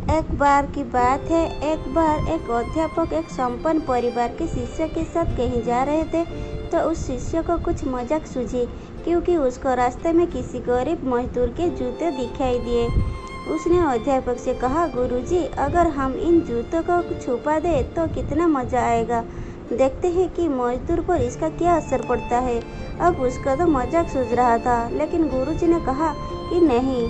एक बार की बात है, एक बार एक अध्यापक एक संपन्न परिवार के शिष्य के साथ कहीं जा रहे थे, तो उस शिष्य को कुछ मजाक सूझी, क्योंकि उसको रास्ते में किसी गरीब मजदूर के जूते दिखाई दिए। उसने अध्यापक से कहा, गुरुजी, अगर हम इन जूतों को छुपा दें तो कितना मजा आएगा। देखते हैं कि मजदूर पर इसका क्या असर पड़ता है। अब उसका तो मजाक सूझ रहा था, लेकिन गुरुजी ने कहा कि नहीं,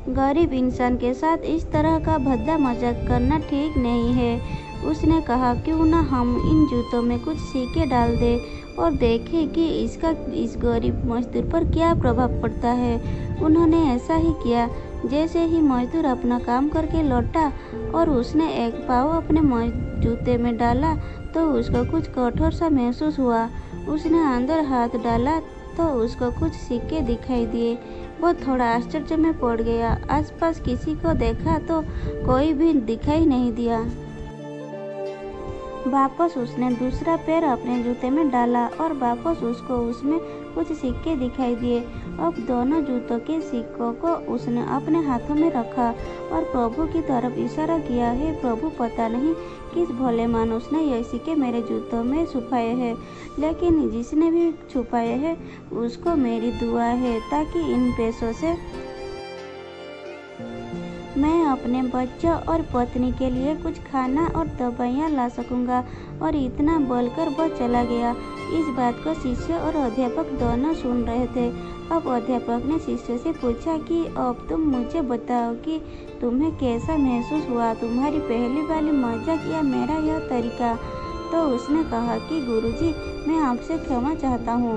गरीब इंसान के साथ इस तरह का भद्दा मजाक करना ठीक नहीं है। उसने कहा, क्यों ना हम इन जूतों में कुछ सिक्के डाल दें और देखें कि इसका इस गरीब मजदूर पर क्या प्रभाव पड़ता है। उन्होंने ऐसा ही किया। जैसे ही मजदूर अपना काम करके लौटा और उसने एक पाव अपने जूते में डाला, तो उसको कुछ कठोर सा महसूस हुआ। उसने अंदर हाथ डाला तो उसको कुछ सिक्के दिखाई दिए। वो थोड़ा आश्चर्य में पड़ गया। आसपास किसी को देखा तो कोई भी दिखाई नहीं दिया। वापस उसने दूसरा पैर अपने जूते में डाला और वापस उसको उसमें कुछ सिक्के दिखाई दिए। अब दोनों जूतों के सिक्कों को उसने अपने हाथों में रखा और प्रभु की तरफ इशारा किया, हे प्रभु, पता नहीं किस भोले मानुस ने ये सिक्के मेरे जूतों में छुपाए हैं, लेकिन जिसने भी छुपाए हैं उसको मेरी दुआ है, ताकि इन पैसों से मैं अपने बच्चों और पत्नी के लिए कुछ खाना और दवाइयाँ ला सकूँगा। और इतना बोलकर वो चला गया। इस बात को शिष्य और अध्यापक दोनों सुन रहे थे। अब अध्यापक ने शिष्य से पूछा कि अब तुम मुझे बताओ कि तुम्हें कैसा महसूस हुआ, तुम्हारी पहली वाली मजाक या मेरा यह तरीका। तो उसने कहा कि गुरुजी, मैं आपसे क्षमा चाहता हूँ।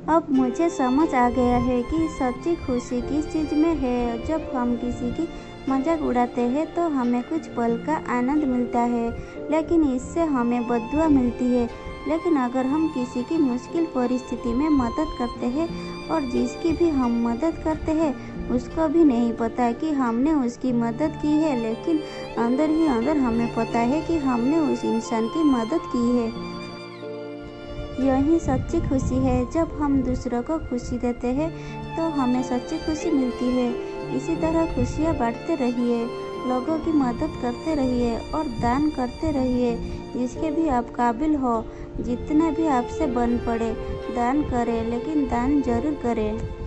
अब मुझे समझ आ गया है कि सच्ची खुशी किस चीज़ में है। जब हम किसी की मजाक उड़ाते हैं तो हमें कुछ पल का आनंद मिलता है, लेकिन इससे हमें बद्दुआ मिलती है। लेकिन अगर हम किसी की मुश्किल परिस्थिति में मदद करते हैं और जिसकी भी हम मदद करते हैं उसको भी नहीं पता कि हमने उसकी मदद की है, लेकिन अंदर ही अंदर हमें पता है कि हमने उस इंसान की मदद की है। यही सच्ची खुशी है। जब हम दूसरों को खुशी देते हैं तो हमें सच्ची खुशी मिलती है। इसी तरह खुशियाँ बांटते रहिए, लोगों की मदद करते रहिए और दान करते रहिए। जिसके भी आप काबिल हो, जितना भी आपसे बन पड़े, दान करें, लेकिन दान जरूर करें।